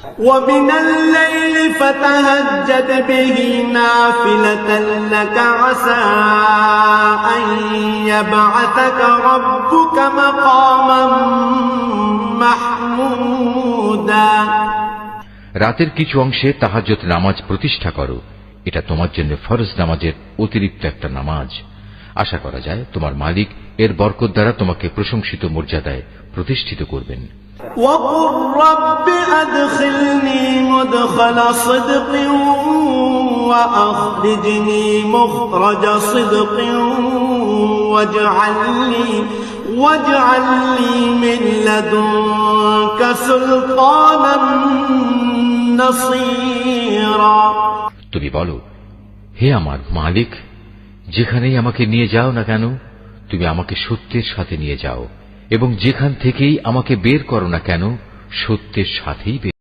ومن الليل فتهجد به نافلة لك عسى أن يبعثك ربك مقاما محمودا। রাতের কিছু অংশে তাহাজ্জুদ নামাজ প্রতিষ্ঠা করো, এটা তোমার জন্য ফরজ নামাজের অতিরিক্ত একটা নামাজ। আশা করা যায় তোমার মালিক এর বরকত দ্বারা তোমাকে প্রশংসিত মর্যাদায় প্রতিষ্ঠিত করবেন। وقل رب أدخلني مدخل صدق وأخرجني مخرج صدق واجعل لي من لدنك سلطانا نصيرا। তুমি বলো, হে আমার মালিক, যেখানেই আমাকে নিয়ে যাও না কেন তুমি আমাকে সত্যের সাথে নিয়ে যাও, এবং যেখান থেকেই আমাকে বের করো না কেন সত্যের সাথেই